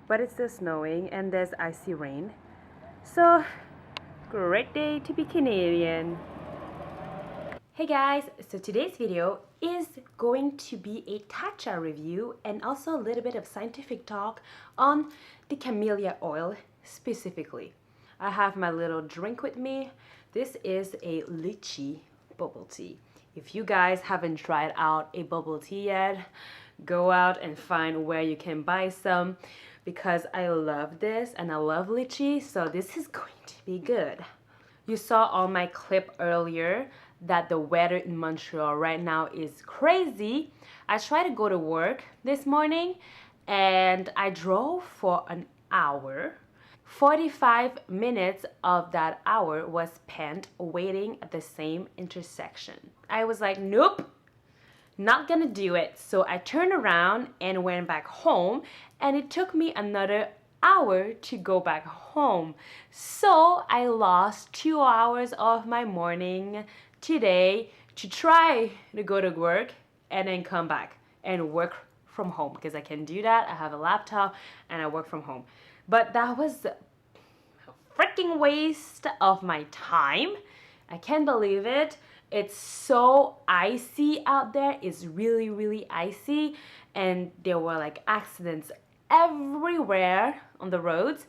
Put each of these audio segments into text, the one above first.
but it's still snowing and there's icy rain. So, great day to be Canadian. Hey guys, so today's video is going to be a TATCHA review and also a little bit of scientific talk on the camellia oil specifically. I have my little drink with me. This is a lychee bubble tea. If you guys haven't tried out a bubble tea yet, go out and find where you can buy some because I love this and I love lychee, so this is going to be good. You saw on my clip earlier that the weather in Montreal right now is crazy. I tried to go to work this morning and I drove for an hour. 45 minutes of that hour was spent waiting at the same intersection. I was like, nope, not gonna do it. So I turned around and went back home, and it took me another hour to go back home. So I lost 2 hours of my morning today to try to go to work and then come back and work from home because I can do that. I have a laptop and I work from home. But that was a freaking waste of my time. I can't believe it. It's so icy out there. It's really, really icy. And there were like accidents everywhere on the roads.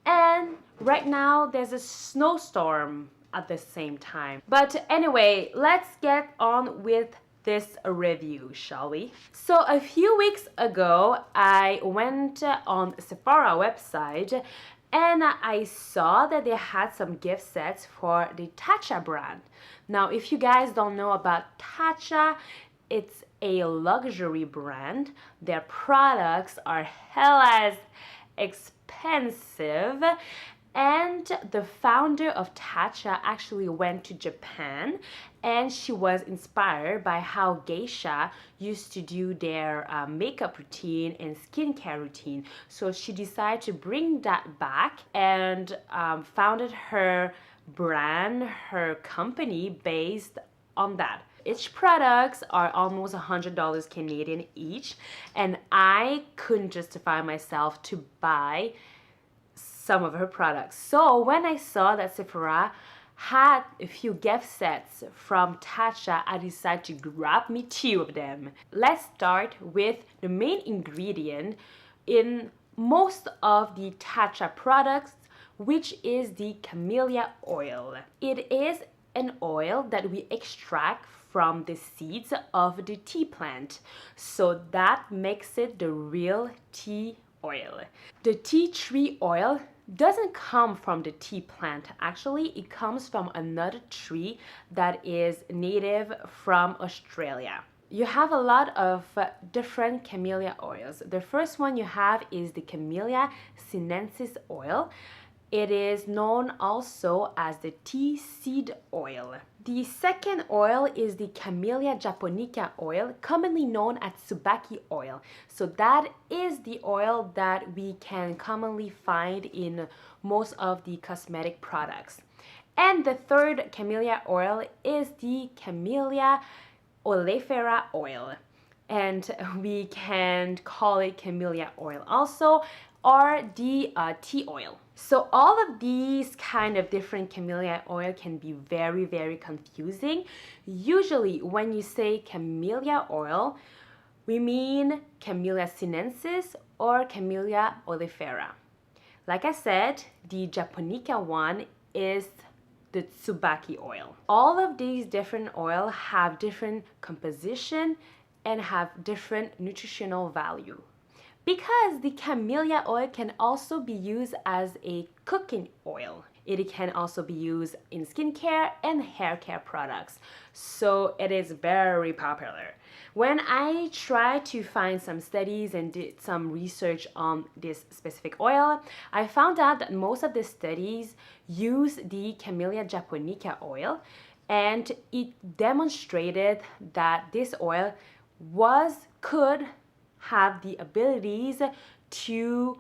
And right now there's a snowstorm at the same time. But anyway, let's get on with this review, shall we? So a few weeks ago, I went on Sephora website and I saw that they had some gift sets for the TATCHA brand. Now, if you guys don't know about TATCHA, it's a luxury brand. Their products are hella expensive. And the founder of TATCHA actually went to Japan, and she was inspired by how geisha used to do their makeup routine and skincare routine. So she decided to bring that back and founded her brand, her company based on that. Each products are almost $100 Canadian each, and I couldn't justify myself to buy some of her products. So when I saw that Sephora had a few gift sets from TATCHA, I decided to grab me 2 of them. Let's start with the main ingredient in most of the TATCHA products, which is the camellia oil. It is an oil that we extract from the seeds of the tea plant, so that makes it the real tea oil. The tea tree oil doesn't come from the tea plant. Actually, it comes from another tree that is native from Australia. You have a lot of different camellia oils. The first one you have is the Camellia sinensis oil. It is known also as the tea seed oil. The second oil is the Camellia japonica oil, commonly known as tsubaki oil. So that is the oil that we can commonly find in most of the cosmetic products. And the third camellia oil is the Camellia oleifera oil. And we can call it camellia oil also, or the tea oil. So all of these kind of different camellia oil can be very, very confusing. Usually when you say camellia oil, we mean Camellia sinensis or Camellia oleifera. Like I said, the japonica one is the tsubaki oil. All of these different oils have different composition and have different nutritional value. Because the camellia oil can also be used as a cooking oil. It can also be used in skincare and hair care products. So it is very popular. When I tried to find some studies and did some research on this specific oil, I found out that most of the studies use the Camellia japonica oil, and it demonstrated that this oil could have the abilities to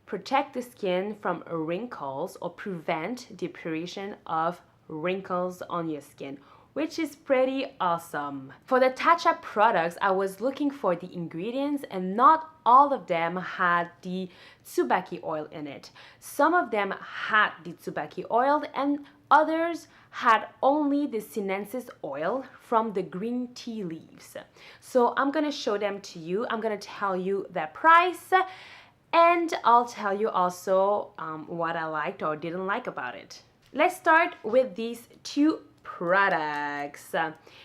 protect the skin from wrinkles or prevent the appearance of wrinkles on your skin, which is pretty awesome. For the TATCHA products, I was looking for the ingredients and not all of them had the tsubaki oil in it. Some of them had the tsubaki oil and others had only the sinensis oil from the green tea leaves. So I'm gonna show them to you. I'm gonna tell you the price, and I'll tell you also what I liked or didn't like about it. Let's start with these two products.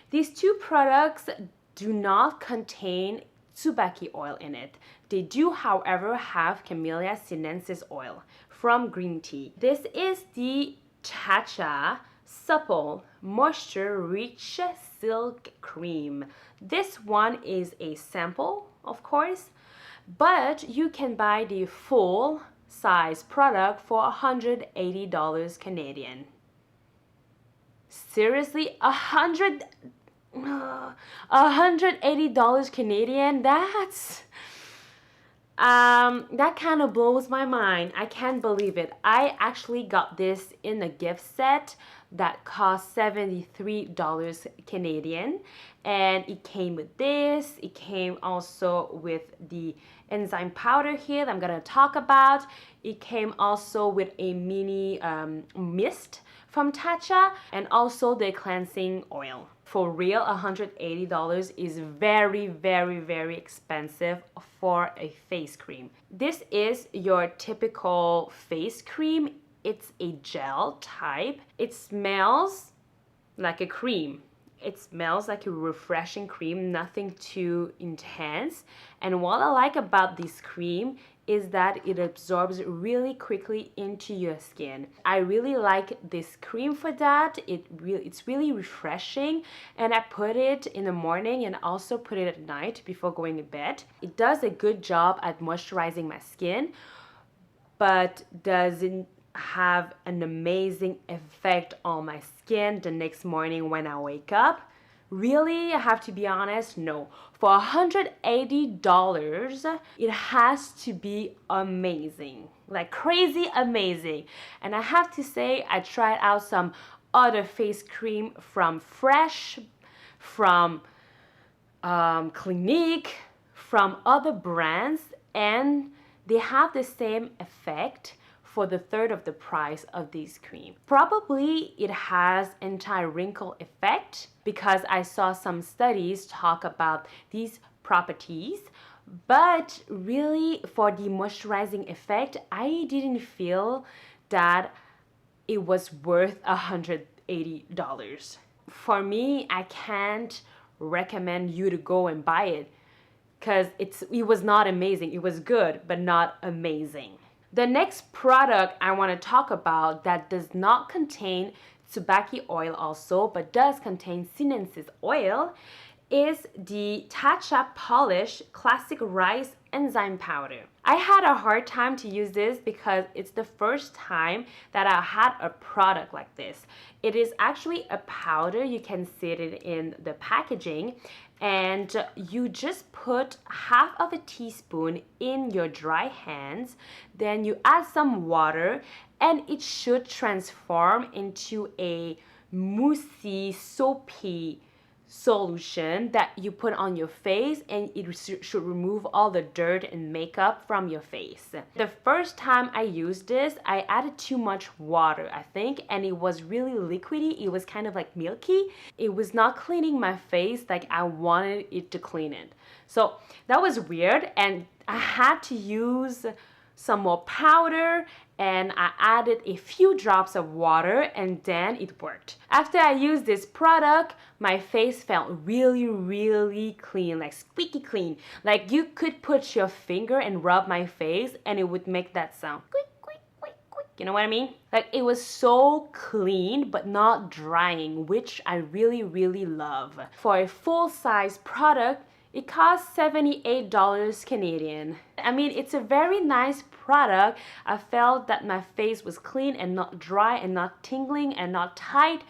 These two products do not contain tsubaki oil in it. They do, however, have Camellia sinensis oil from green tea. This is the TATCHA Supple Moisture Rich Silk Cream. This one is a sample, of course, but you can buy the full size product for $180 Canadian. Seriously, $180 Canadian? That kind of blows my mind. I can't believe it. I actually got this in a gift set that cost $73 Canadian, and it came with this. It came also with the enzyme powder here that I'm gonna talk about. It came also with a mini mist from TATCHA and also the cleansing oil. For real, $180 is very, very, very expensive for a face cream. This is your typical face cream. It's a gel type. It smells like a cream. It smells like a refreshing cream, nothing too intense. And what I like about this cream is that it absorbs really quickly into your skin. I really like this cream for that. It's really refreshing, and I put it in the morning and also put it at night before going to bed. It does a good job at moisturizing my skin, but doesn't have an amazing effect on my skin the next morning when I wake up. Really, I have to be honest, no. For $180, it has to be amazing, like crazy amazing. And I have to say, I tried out some other face cream from Fresh, from Clinique, from other brands, and they have the same effect for the third of the price of this cream. Probably it has anti-wrinkle effect because I saw some studies talk about these properties, but really for the moisturizing effect, I didn't feel that it was worth $180. For me, I can't recommend you to go and buy it because it was not amazing. It was good, but not amazing. The next product I want to talk about that does not contain tsubaki oil also, but does contain sinensis oil, is the TATCHA Polish Classic Rice Enzyme Powder. I had a hard time to use this because it's the first time that I had a product like this. It is actually a powder. You can see it in the packaging, and you just put half of a teaspoon in your dry hands, then you add some water, and it should transform into a moussey, soapy solution that you put on your face, and it should remove all the dirt and makeup from your face. The first time I used this, I added too much water, I think, and it was really liquidy. It was kind of like milky. It was not cleaning my face like I wanted it to clean it. So that was weird, and I had to use some more powder, and I added a few drops of water, and then it worked. After I used this product, my face felt really, really clean, like squeaky clean. Like you could put your finger and rub my face and it would make that sound. Quick, quick, quick, quick. You know what I mean? Like it was so clean but not drying, which I really, really love. For a full-size product, it costs $78 Canadian. I mean, it's a very nice product. I felt that my face was clean and not dry and not tingling and not tight.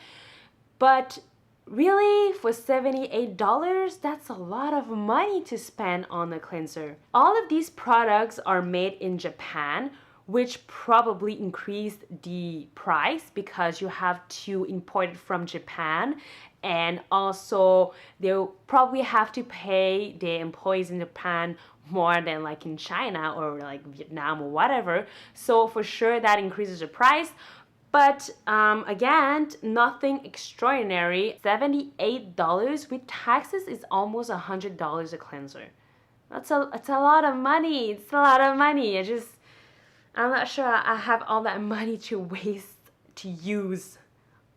But really, for $78, that's a lot of money to spend on a cleanser. All of these products are made in Japan, which probably increased the price because you have to import it from Japan, and also they'll probably have to pay the employees in Japan more than like in China or like Vietnam or whatever. So for sure that increases the price. But again, nothing extraordinary. $78 with taxes is almost $100 a cleanser. It's a lot of money. It's a lot of money. I'm not sure I have all that money to waste to use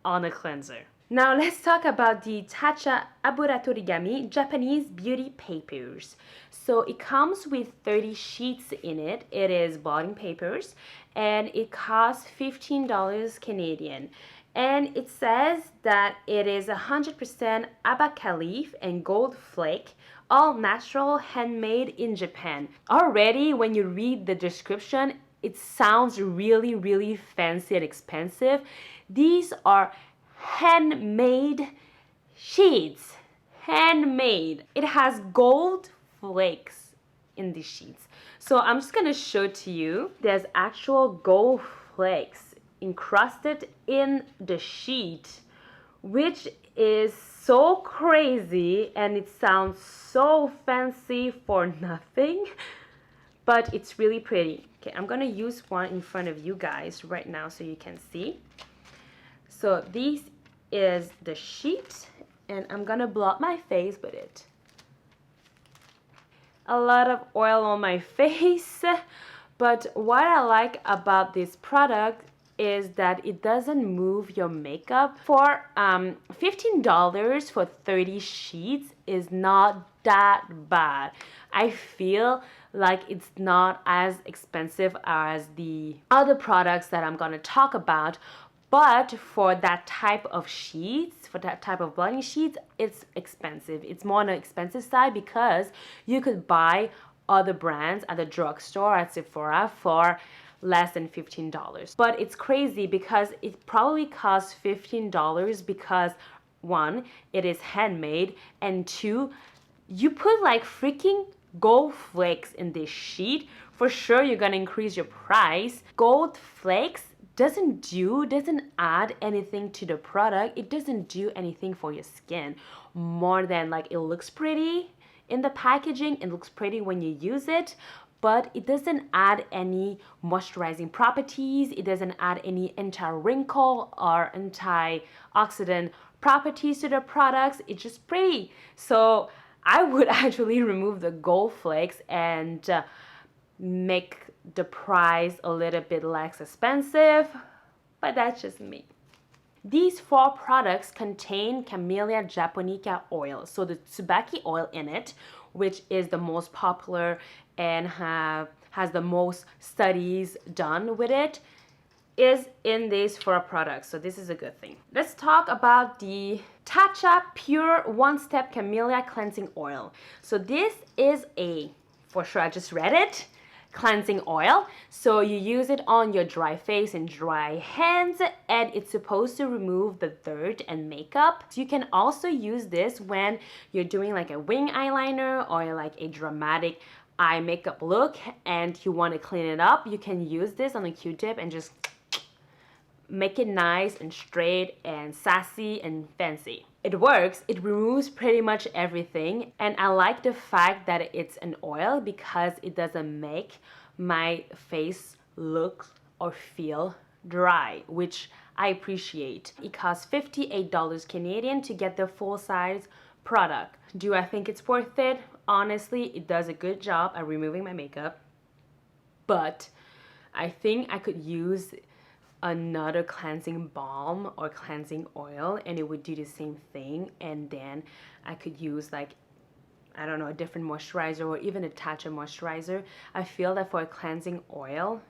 on a cleanser. Now let's talk about the TATCHA Aburatorigami Japanese Beauty Papers. So it comes with 30 sheets in it. It is blotting papers and it costs $15 Canadian. And it says that it is 100% abaca leaf and gold flake, all natural, handmade in Japan. Already when you read the description, it sounds really, really fancy and expensive. These are handmade sheets. Handmade. It has gold flakes in these sheets. So I'm just gonna show to you. There's actual gold flakes encrusted in the sheet, which is so crazy and it sounds so fancy for nothing, but it's really pretty. Okay, I'm gonna use one in front of you guys right now so you can see. So this is the sheet and I'm gonna blot my face with it. A lot of oil on my face, but what I like about this product is that it doesn't move your makeup. For $15 for 30 sheets is not that bad. I feel like it's not as expensive as the other products that I'm gonna talk about, but for that type of sheets, for that type of blotting sheets, it's expensive. It's more on the expensive side because you could buy other brands at the drugstore, at Sephora, for less than $15. But it's crazy because it probably costs $15 because one, it is handmade, and two, you put like freaking gold flakes in this sheet. For sure you're gonna increase your price. Gold flakes doesn't add anything to the product. It doesn't do anything for your skin more than like it looks pretty in the packaging. It looks pretty when you use it, but it doesn't add any moisturizing properties. It doesn't add any anti-wrinkle or antioxidant properties to the products. It's just pretty. So I would actually remove the gold flakes and make the price a little bit less expensive, but that's just me. These 4 products contain Camellia japonica oil, so the tsubaki oil in it, which is the most popular and has the most studies done with it, is in these 4 products. So this is a good thing. Let's talk about the TATCHA Pure One Step Camellia Cleansing Oil. So this is for sure I just read it, cleansing oil. So you use it on your dry face and dry hands, and it's supposed to remove the dirt and makeup. So you can also use this when you're doing like a wing eyeliner or like a dramatic eye makeup look and you want to clean it up. You can use this on a Q-tip and just make it nice and straight and sassy and fancy. It works. It removes pretty much everything, and I like the fact that it's an oil because it doesn't make my face look or feel dry, which I appreciate. It costs $58 Canadian to get the full-size product. Do I think it's worth it? Honestly, it does a good job at removing my makeup, but I think I could use another cleansing balm or cleansing oil and it would do the same thing, and then I could use like, I don't know, a different moisturizer or even a TATCHA moisturizer. I feel that for a cleansing oil,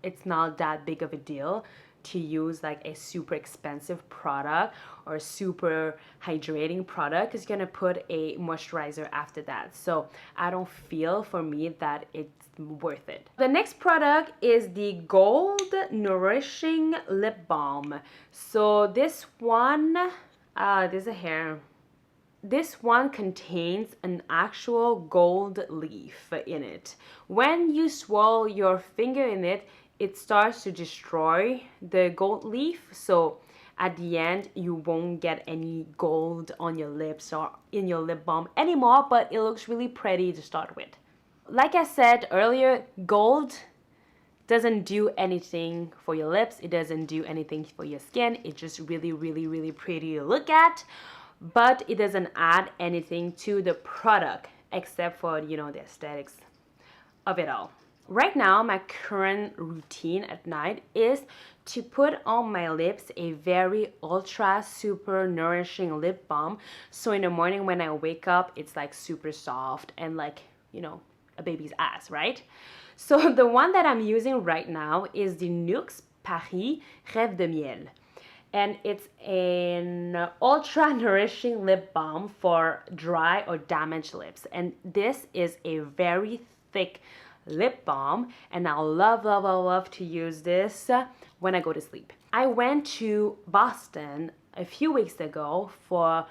it's not that big of a deal to use like a super expensive product or a super hydrating product because you're gonna put a moisturizer after that. So I don't feel for me that it's worth it. The next product is the Gold Nourishing Lip Balm. So this one, there's a hair. This one contains an actual gold leaf in it. When you swirl your finger in it, it starts to destroy the gold leaf. So at the end, you won't get any gold on your lips or in your lip balm anymore, but it looks really pretty to start with. Like I said earlier, gold doesn't do anything for your lips. It doesn't do anything for your skin. It's just really, really, really pretty to look at, but it doesn't add anything to the product except for, you know, the aesthetics of it all. Right now, my current routine at night is to put on my lips a very ultra super nourishing lip balm. So in the morning when I wake up, it's like super soft and like, you know, a baby's ass, right? So the one that I'm using right now is the Nuxe Paris Rêve de Miel. And it's an ultra nourishing lip balm for dry or damaged lips. And this is a very thick lip balm, and I love to use this when I go to sleep. I went to Boston a few weeks ago for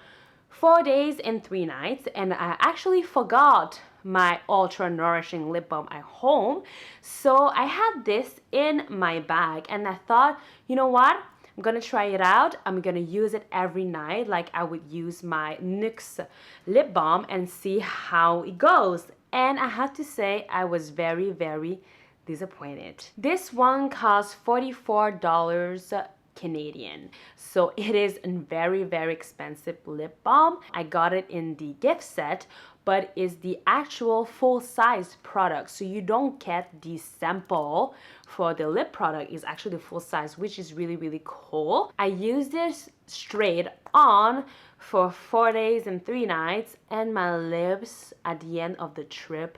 4 days and 3 nights, and I actually forgot my ultra nourishing lip balm at home. So I had this in my bag, and I thought, you know what? I'm gonna try it out. I'm gonna use it every night like I would use my NYX lip balm and see how it goes. And I have to say, I was very, very disappointed. This one costs $44 Canadian. So it is a very, very expensive lip balm. I got it in the gift set, but it's the actual full-size product. So you don't get the sample for the lip product. It's actually full size, which is really, really cool. I used this straight on for 4 days and 3 nights, and my lips at the end of the trip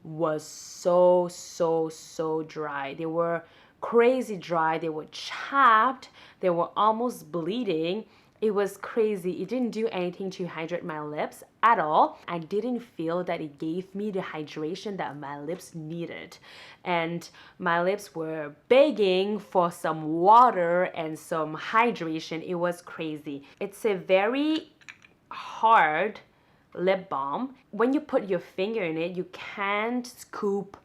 was so dry. They were crazy dry. They were chapped. They were almost bleeding. It was crazy. It didn't do anything to hydrate my lips at all. I didn't feel that it gave me the hydration that my lips needed. And my lips were begging for some water and some hydration. It was crazy. It's a very hard lip balm. When you put your finger in it, you can't scoop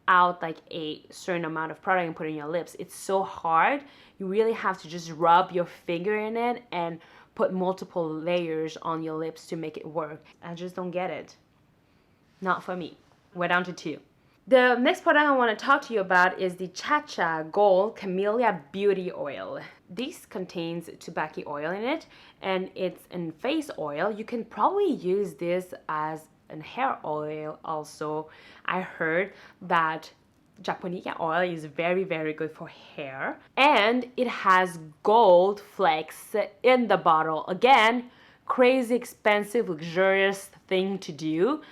out like a certain amount of product and put it in your lips. It's so hard. You really have to just rub your finger in it and put multiple layers on your lips to make it work. I just don't get it. Not for me. We're down to 2. The next product I want to talk to you about is the TATCHA Gold Camellia Beauty Oil. This contains tobacco oil in it, and it's a face oil. You can probably use this as a hair oil also. I heard that Japonica oil is very, very good for hair, and it has gold flakes in the bottle. Again, crazy expensive, luxurious thing to do,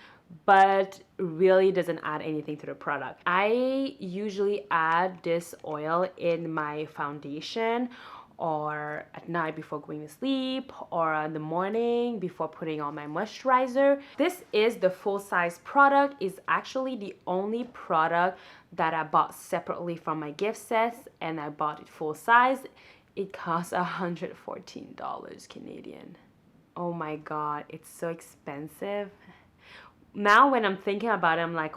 but really doesn't add anything to the product. I usually add this oil in my foundation, or at night before going to sleep, or in the morning before putting on my moisturizer. This is the full-size product. It's actually the only product that I bought separately from my gift sets, and I bought it full size. It costs $114 Canadian. Oh my god, it's so expensive. Now when I'm thinking about it, I'm like,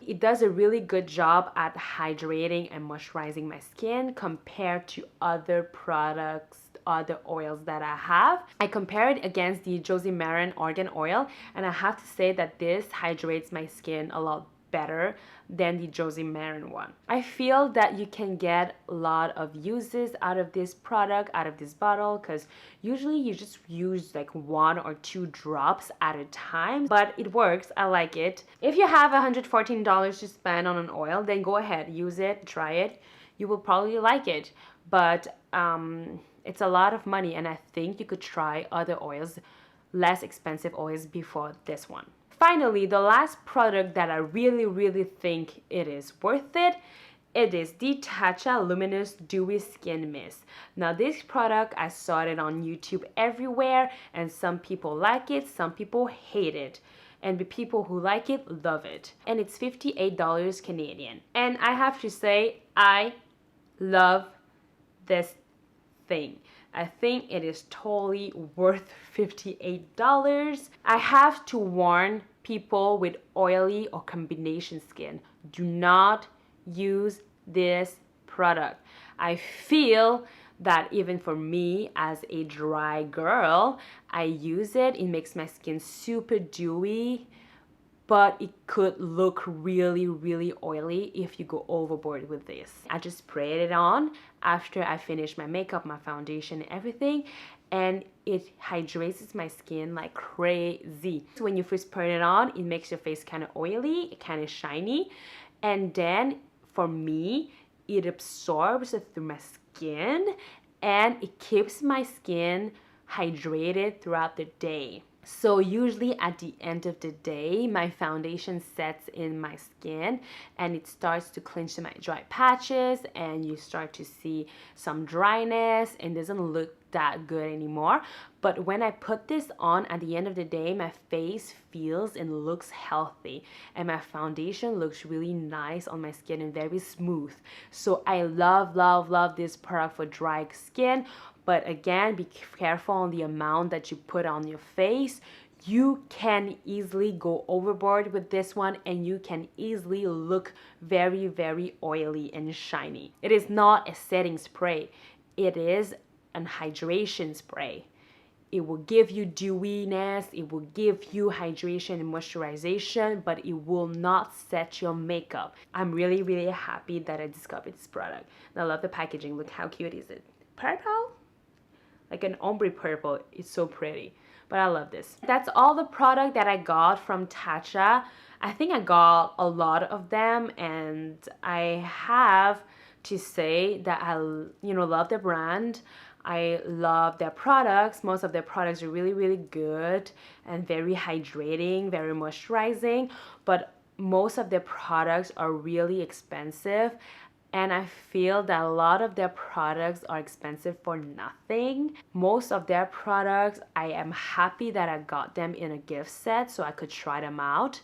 it does a really good job at hydrating and moisturizing my skin compared to other products, other oils that I have. I compare it against the Josie Maran Argan Oil, and I have to say that this hydrates my skin a lot better than the Josie Maran one. I feel that you can get a lot of uses out of this product, out of this bottle, because usually you just use like 1 or 2 drops at a time, but it works. I like it. If you have $114 to spend on an oil, then go ahead, use it, try it. You will probably like it, but it's a lot of money, and I think you could try other oils, less expensive oils before this one. Finally, the last product that I really think it is worth it, it is the TATCHA Luminous Dewy Skin Mist. Now this product, I saw it on YouTube everywhere, and some people like it, some people hate it. And the people who like it love it. And it's $58 Canadian. And I have to say, I love this thing. I think it is totally worth $58. I have to warn people with oily or combination skin, do not use this product. I feel that even for me as a dry girl, I use it. It makes my skin super dewy, but it could look really, really oily if you go overboard with this. I just sprayed it on after I finished my makeup, my foundation, and everything, and it hydrates my skin like crazy. So when you first put it on, it makes your face kind of oily, kind of shiny, and then for me, it absorbs through my skin and it keeps my skin hydrated throughout the day. So usually at the end of the day, my foundation sets in my skin and it starts to clinch my dry patches, and you start to see some dryness and it doesn't look that good anymore. But when I put this on at the end of the day, my face feels and looks healthy, and my foundation looks really nice on my skin and very smooth. So I love, love, love this product for dry skin. But again, be careful on the amount that you put on your face. You can easily go overboard with this one and you can easily look very, very oily and shiny. It is not a setting spray. It is an hydration spray. It will give you dewiness, it will give you hydration and moisturization, but it will not set your makeup. I'm really, really happy that I discovered this product. And I love the packaging. Look how cute is it. Purple? Like an ombre purple. It's so pretty, but I love this. That's all the product that I got from TATCHA. I think I got a lot of them, and I have to say that I love the brand. I love their products. Most of their products are really, really good and very hydrating, very moisturizing, but most of their products are really expensive. And I feel that a lot of their products are expensive for nothing. Most of their products, I am happy that I got them in a gift set so I could try them out.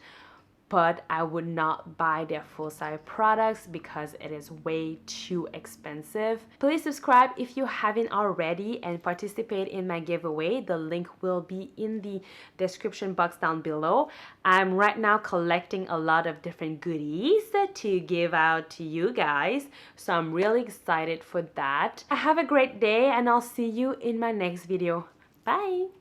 But I would not buy their full-size products because it is way too expensive. Please subscribe if you haven't already and participate in my giveaway. The link will be in the description box down below. I'm right now collecting a lot of different goodies to give out to you guys, so I'm really excited for that. Have a great day and I'll see you in my next video. Bye!